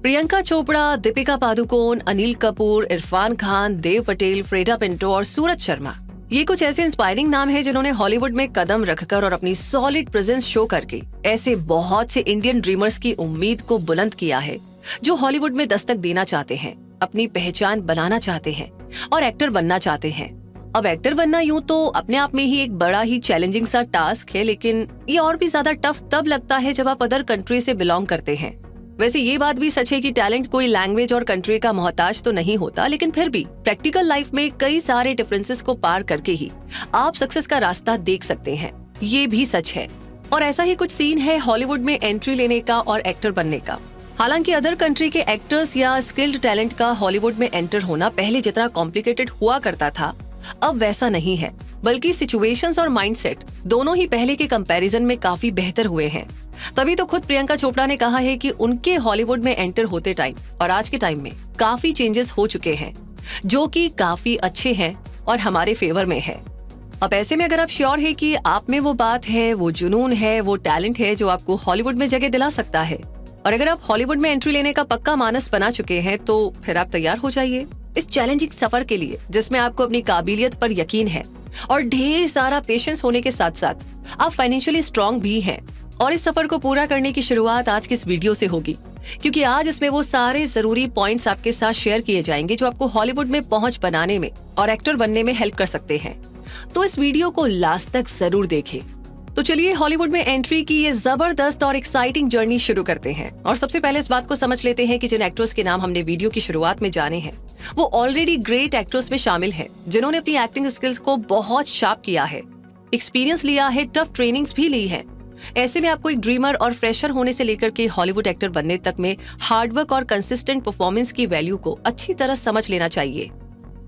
Priyanka Chopra, Deepika Padukone, Anil Kapoor, Irfan Khan, Dev Patel, Freda Pinto और सूरज शर्मा, ये कुछ ऐसे इंस्पायरिंग नाम हैं जिन्होंने हॉलीवुड में कदम रखकर और अपनी सॉलिड प्रेजेंस शो करके ऐसे बहुत से इंडियन ड्रीमर्स की उम्मीद को बुलंद किया है जो हॉलीवुड में दस्तक देना चाहते हैं, अपनी पहचान बनाना चाहते हैं और एक्टर बनना चाहते हैं। अब एक्टर बनना यूं तो अपने आप में ही एक बड़ा ही चैलेंजिंग सा टास्क है, लेकिन ये और भी ज्यादा टफ तब लगता है जब आप अदर कंट्री से बिलोंग करते हैं। वैसे ये बात भी सच है कि टैलेंट कोई लैंग्वेज और कंट्री का मोहताज तो नहीं होता, लेकिन फिर भी प्रैक्टिकल लाइफ में कई सारे डिफरेंसेस को पार करके ही आप सक्सेस का रास्ता देख सकते हैं, ये भी सच है। और ऐसा ही कुछ सीन है हॉलीवुड में एंट्री लेने का और एक्टर बनने का। हालांकि अदर कंट्री के एक्टर्स या स्किल्ड टैलेंट का हॉलीवुड में एंटर होना पहले जितना कॉम्प्लिकेटेड हुआ करता था, अब वैसा नहीं है, बल्कि सिचुएशंस और माइंडसेट दोनों ही पहले के कंपैरिजन में काफी बेहतर हुए हैं। तभी तो खुद प्रियंका चोपड़ा ने कहा है कि उनके हॉलीवुड में एंटर होते टाइम और आज के टाइम में काफी चेंजेस हो चुके हैं, जो कि काफी अच्छे हैं और हमारे फेवर में है। अब ऐसे में अगर आप श्योर है कि आप में वो बात है, वो जुनून है, वो टैलेंट है जो आपको हॉलीवुड में जगह दिला सकता है, और अगर आप हॉलीवुड में एंट्री लेने का पक्का मानस बना चुके हैं, तो फिर आप तैयार हो जाइए इस चैलेंजिंग सफर के लिए, जिसमें आपको अपनी काबिलियत पर यकीन है और ढेर सारा पेशेंस होने के साथ साथ आप फाइनेंशियली स्ट्रांग भी हैं। और इस सफर को पूरा करने की शुरुआत आज की इस वीडियो से होगी, क्योंकि आज इसमें वो सारे जरूरी पॉइंट्स आपके साथ शेयर किए जाएंगे जो आपको हॉलीवुड में पहुंच बनाने में और एक्टर बनने में हेल्प कर सकते हैं। तो इस वीडियो को लास्ट तक जरूर देखें। तो चलिए हॉलीवुड में एंट्री की ये जबरदस्त और एक्साइटिंग जर्नी शुरू करते हैं। और सबसे पहले इस बात को समझ लेते हैं कि जिन एक्टर्स के नाम हमने वीडियो की शुरुआत में जाने हैं, वो ऑलरेडी ग्रेट एक्टर्स में शामिल हैं, जिन्होंने अपनी एक्टिंग स्किल्स को बहुत शार्प किया है, एक्सपीरियंस लिया है, टफ ट्रेनिंग्स भी ली है। ऐसे में आपको एक ड्रीमर और फ्रेशर होने से लेकर के हॉलीवुड एक्टर बनने तक में हार्डवर्क और कंसिस्टेंट परफॉर्मेंस की वैल्यू को अच्छी तरह समझ लेना चाहिए।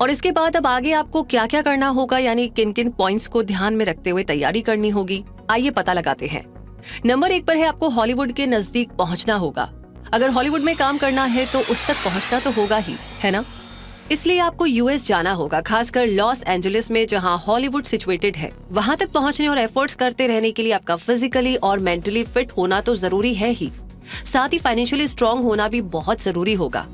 और इसके बाद अब आगे आपको क्या क्या करना होगा, यानी किन किन पॉइंट्स को ध्यान में रखते हुए तैयारी करनी होगी, आइए पता लगाते हैं। नंबर 1 पर है आपको हॉलीवुड के नजदीक पहुंचना होगा। अगर हॉलीवुड में काम करना है तो उस तक पहुंचना तो होगा ही, है ना? इसलिए आपको यूएस जाना होगा, खासकर लॉस एंजलिस में जहां हॉलीवुड सिचुएटेड है। वहां तक पहुंचने और एफर्ट्स करते रहने के लिए आपका फिजिकली और मेंटली फिट होना तो जरूरी है ही, साथ ही फाइनेंशियली स्ट्रांग होना भी बहुत जरूरी होगा,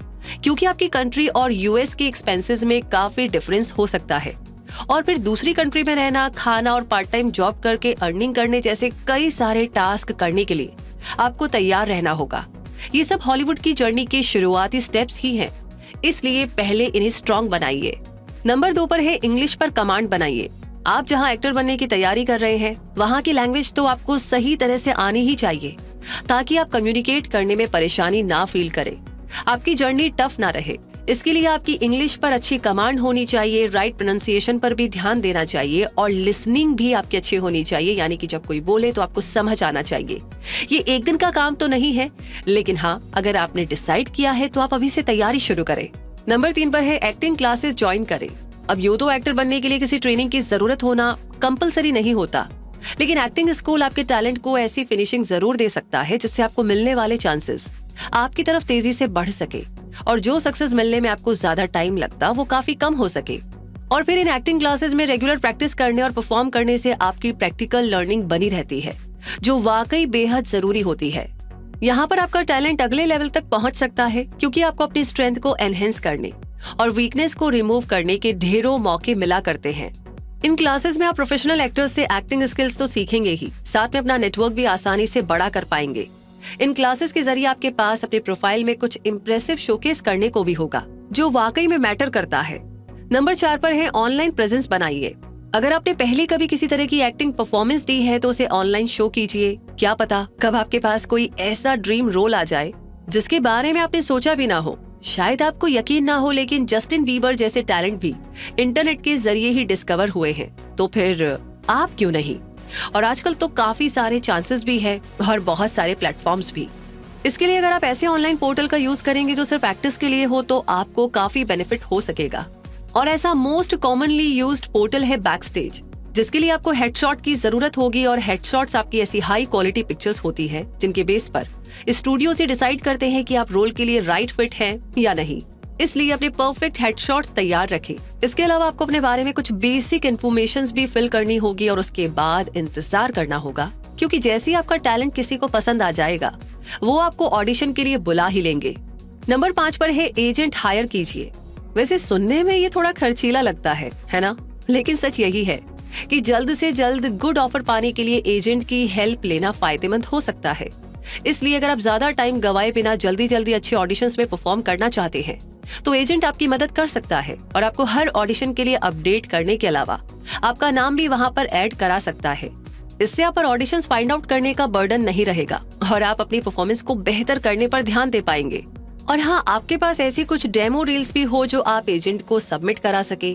क्योंकि आपकी कंट्री और यूएस के एक्सपेंसेस में काफी डिफरेंस हो सकता है। और फिर दूसरी कंट्री में रहना, खाना और पार्ट टाइम जॉब करके अर्निंग करने जैसे कई सारे टास्क करने के लिए आपको तैयार रहना होगा। ये सब हॉलीवुड की जर्नी के शुरुआती स्टेप्स ही हैं, इसलिए पहले इन्हें स्ट्रांग बनाइए। नंबर 2 पर है इंग्लिश पर कमांड बनाइए। आप जहां एक्टर बनने की तैयारी कर रहे हैं, वहां की लैंग्वेज तो आपको सही तरह से आनी ही चाहिए, ताकि आप कम्युनिकेट करने में परेशानी ना फील करें, आपकी जर्नी टफ ना रहे। इसके लिए आपकी इंग्लिश पर अच्छी कमांड होनी चाहिए, राइट प्रोनाउंसिएशन पर भी ध्यान देना चाहिए और लिसनिंग भी आपकी अच्छी होनी चाहिए, यानी कि जब कोई बोले तो आपको समझ आना चाहिए। ये एक दिन का काम तो नहीं है, लेकिन हाँ, अगर आपने डिसाइड किया है तो आप अभी से तैयारी शुरू करें। नंबर 3 पर है एक्टिंग क्लासेस ज्वाइन करें। अब यूं तो एक्टर बनने के लिए किसी ट्रेनिंग की जरूरत होना कंपलसरी नहीं होता, लेकिन एक्टिंग स्कूल आपके टैलेंट को ऐसी फिनिशिंग जरूर दे सकता है जिससे आपको मिलने वाले चांसेस आपकी तरफ तेजी से बढ़ सके और जो सक्सेस मिलने में आपको ज्यादा टाइम लगता वो काफी कम हो सके। और फिर इन एक्टिंग क्लासेस में रेगुलर प्रैक्टिस करने और परफॉर्म करने से आपकी प्रैक्टिकल लर्निंग बनी रहती है, जो वाकई बेहद जरूरी होती है। यहाँ पर आपका टैलेंट अगले लेवल तक पहुँच सकता है, क्योंकि आपको अपनी स्ट्रेंथ को एनहेंस करने और वीकनेस को रिमूव करने के ढेरों मौके मिला करते हैं। इन क्लासेस में आप प्रोफेशनल एक्टर्स से एक्टिंग स्किल्स तो सीखेंगे ही, साथ में अपना नेटवर्क भी आसानी से बड़ा कर पाएंगे। इन क्लासेस के जरिए आपके पास अपने प्रोफाइल में कुछ इम्प्रेसिव शोकेस करने को भी होगा, जो वाकई में मैटर करता है। नंबर 4 पर है ऑनलाइन प्रेजेंस बनाइए। अगर आपने पहले कभी किसी तरह की एक्टिंग परफॉर्मेंस दी है तो उसे ऑनलाइन शो कीजिए। क्या पता कब आपके पास कोई ऐसा ड्रीम रोल आ जाए जिसके बारे में आपने सोचा भी ना हो। शायद आपको यकीन ना हो, लेकिन जस्टिन बीबर जैसे टैलेंट भी इंटरनेट के जरिए ही डिस्कवर हुए हैं, तो फिर आप क्यों नहीं। और आजकल तो काफी सारे चांसेस भी है और बहुत सारे प्लेटफॉर्म्स भी। इसके लिए अगर आप ऐसे ऑनलाइन पोर्टल का यूज करेंगे जो सिर्फ एक्टर्स के लिए हो, तो आपको काफी बेनिफिट हो सकेगा। और ऐसा मोस्ट कॉमनली यूज्ड पोर्टल है बैकस्टेज, जिसके लिए आपको हेडशॉट की जरूरत होगी। और हेडशॉट्स आपकी ऐसी हाई क्वालिटी पिक्चर्स होती है जिनके बेस पर स्टूडियो से डिसाइड करते हैं कि आप रोल के लिए राइट फिट हैं या नहीं। इसलिए अपने परफेक्ट हेडशॉट्स तैयार रखें। इसके अलावा आपको अपने बारे में कुछ बेसिक इन्फॉर्मेशंस भी फिल करनी होगी और उसके बाद इंतजार करना होगा, क्योंकि जैसे ही आपका टैलेंट किसी को पसंद आ जाएगा, वो आपको ऑडिशन के लिए बुला ही लेंगे। नंबर 5 पर है एजेंट हायर कीजिए। वैसे सुनने में ये थोड़ा खर्चीला लगता है ना? लेकिन सच यही है कि जल्द से जल्द गुड ऑफर पाने के लिए एजेंट की हेल्प लेना फायदेमंद हो सकता है। इसलिए अगर आप ज्यादा टाइम गवाए बिना जल्दी जल्दी अच्छे ऑडिशंस में परफॉर्म करना चाहते हैं तो एजेंट आपकी मदद कर सकता है और आपको हर ऑडिशन के लिए अपडेट करने के अलावा आपका नाम भी वहां पर ऐड करा सकता है। इससे आप पर ऑडिशंस फाइंड आउट करने का बर्डन नहीं रहेगा और आप अपनी परफॉर्मेंस को बेहतर करने पर ध्यान दे पाएंगे। और हाँ, आपके पास ऐसी कुछ डेमो रील्स भी हो जो आप एजेंट को सबमिट करा सके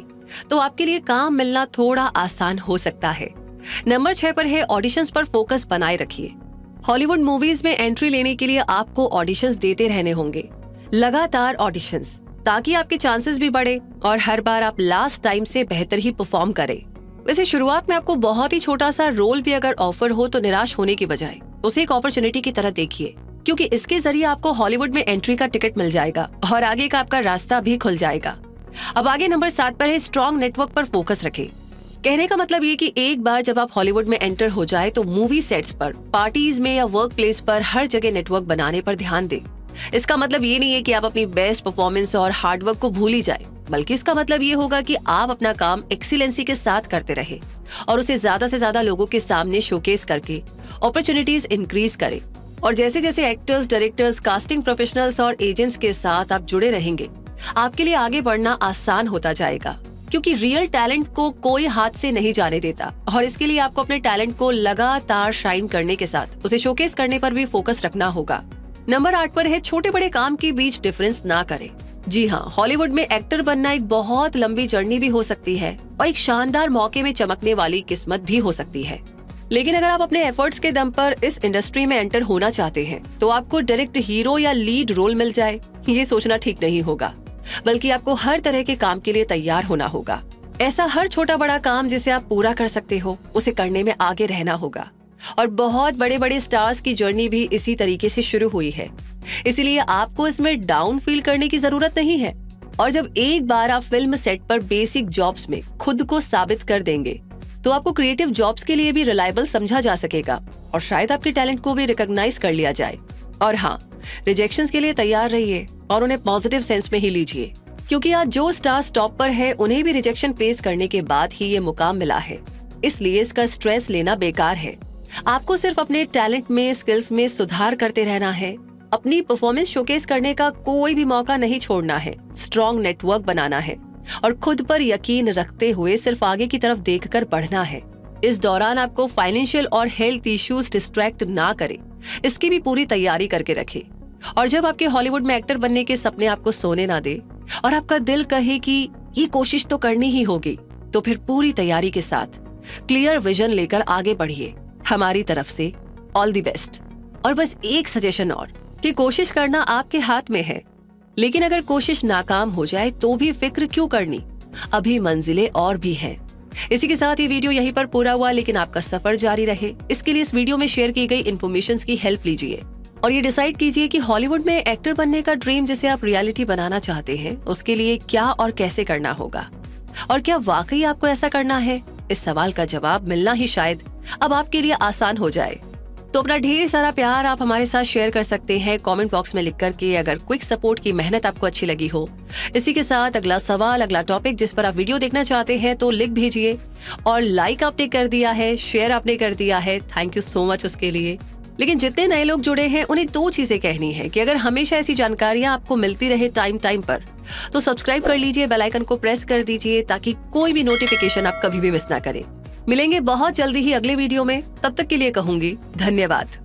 तो आपके लिए काम मिलना थोड़ा आसान हो सकता है। नंबर 6 पर है ऑडिशंस पर फोकस बनाए रखिए। हॉलीवुड मूवीज में एंट्री लेने के लिए आपको ऑडिशंस देते रहने होंगे, लगातार ऑडिशंस, ताकि आपके चांसेस भी बढ़े और हर बार आप लास्ट टाइम से बेहतर ही परफॉर्म करें। वैसे शुरुआत में आपको बहुत ही छोटा सा रोल भी अगर ऑफर हो तो निराश होने की बजाय उसे एक अपॉर्चुनिटी की तरह देखिए, क्योंकि इसके जरिए आपको हॉलीवुड में एंट्री का टिकट मिल जाएगा और आगे का आपका रास्ता भी खुल जाएगा। अब आगे नंबर 7 पर है स्ट्रॉन्ग नेटवर्क पर फोकस रखें। कहने का मतलब ये कि एक बार जब आप हॉलीवुड में एंटर हो जाए तो मूवी सेट्स पर, पार्टीज में या वर्क प्लेस पर हर जगह नेटवर्क बनाने पर ध्यान दें। इसका मतलब ये नहीं है कि आप अपनी बेस्ट परफॉर्मेंस और हार्डवर्क को भूल ही जाए, बल्कि इसका मतलब ये होगा कि आप अपना काम एक्सीलेंसी के साथ करते रहे और उसे ज्यादा से ज्यादा लोगों के सामने शोकेस करके अपॉर्चुनिटीज इंक्रीज करें। और जैसे जैसे एक्टर्स, डायरेक्टर्स, कास्टिंग प्रोफेशनल्स और एजेंट्स के साथ आप जुड़े रहेंगे, आपके लिए आगे बढ़ना आसान होता जाएगा, क्योंकि रियल टैलेंट को कोई हाथ से नहीं जाने देता और इसके लिए आपको अपने टैलेंट को लगातार शाइन करने के साथ उसे शोकेस करने पर भी फोकस रखना होगा। नंबर 8 पर है छोटे बड़े काम के बीच डिफरेंस ना करें। जी हाँ, हॉलीवुड में एक्टर बनना एक बहुत लंबी जर्नी भी हो सकती है और एक शानदार मौके में चमकने वाली किस्मत भी हो सकती है। लेकिन अगर आप अपने एफर्ट्स के दम पर इस इंडस्ट्री में एंटर होना चाहते हैं तो आपको डायरेक्ट हीरो या लीड रोल मिल जाए, ये सोचना ठीक नहीं होगा, बल्कि आपको हर तरह के काम के लिए तैयार होना होगा। ऐसा हर छोटा बड़ा काम जिसे आप पूरा कर सकते हो उसे करने में आगे रहना होगा। और बहुत बड़े बड़े स्टार्स की जर्नी भी इसी तरीके से शुरू हुई है, इसीलिए आपको इसमें डाउन फील करने की जरूरत नहीं है। और जब एक बार आप फिल्म सेट पर बेसिक जॉब्स में खुद को साबित कर देंगे तो आपको क्रिएटिव जॉब्स के लिए भी रिलायबल समझा जा सकेगा और शायद आपके टैलेंट को भी रिकॉग्नाइज कर लिया जाए। और हाँ, रिजेक्शंस के लिए तैयार रहिए और उन्हें पॉजिटिव सेंस में ही लीजिए, क्योंकि आज जो स्टार्स टॉप पर है उन्हें भी रिजेक्शन फेस करने के बाद ही ये मुकाम मिला है, इसलिए इसका स्ट्रेस लेना बेकार है। आपको सिर्फ अपने टैलेंट में, स्किल्स में सुधार करते रहना है। अपनी परफॉर्मेंस शोकेस करने का कोई भी मौका नहीं छोड़ना है, स्ट्रॉन्ग नेटवर्क बनाना है और खुद पर यकीन रखते हुए सिर्फ आगे की तरफ देखकर बढ़ना है। इस दौरान आपको फाइनेंशियल और हेल्थ इश्यूज डिस्ट्रैक्ट ना करे, इसकी भी पूरी तैयारी करके रखे। और जब आपके हॉलीवुड में एक्टर बनने के सपने आपको सोने ना दे और आपका दिल कहे कि ये कोशिश तो करनी ही होगी, तो फिर पूरी तैयारी के साथ क्लियर विजन लेकर आगे बढ़िए। हमारी तरफ से ऑल द बेस्ट। और बस एक सजेशन और, कि कोशिश करना आपके हाथ में है, लेकिन अगर कोशिश नाकाम हो जाए तो भी फिक्र क्यों करनी, अभी मंजिलें और भी हैं। इसी के साथ ये वीडियो यहीं पर पूरा हुआ, लेकिन आपका सफर जारी रहे इसके लिए इस वीडियो में शेयर की गई इन्फॉर्मेशन की हेल्प लीजिए और ये डिसाइड कीजिए कि हॉलीवुड में एक्टर बनने का ड्रीम जिसे आप रियलिटी बनाना चाहते हैं उसके लिए क्या और कैसे करना होगा, और क्या वाकई आपको ऐसा करना है। इस सवाल का जवाब मिलना ही शायद अब आपके लिए आसान हो जाए। तो अपना ढेर सारा प्यार आप हमारे साथ शेयर कर सकते हैं कमेंट बॉक्स में लिख करके, अगर क्विक सपोर्ट की मेहनत आपको अच्छी लगी हो। इसी के साथ अगला सवाल, अगला टॉपिक जिस पर आप वीडियो देखना चाहते हैं तो लिख भेजिए। और लाइक आपने कर दिया है, शेयर आपने कर दिया है, थैंक यू सो मच उसके लिए। लेकिन जितने नए लोग जुड़े हैं उन्हें 2 चीजें कहनी है कि अगर हमेशा ऐसी जानकारियां आपको मिलती रहे टाइम पर, तो सब्सक्राइब कर लीजिए, बेल आइकन को प्रेस कर दीजिए ताकि कोई भी नोटिफिकेशन आप कभी भी मिस ना करें। मिलेंगे बहुत जल्दी ही अगले वीडियो में, तब तक के लिए कहूंगी धन्यवाद।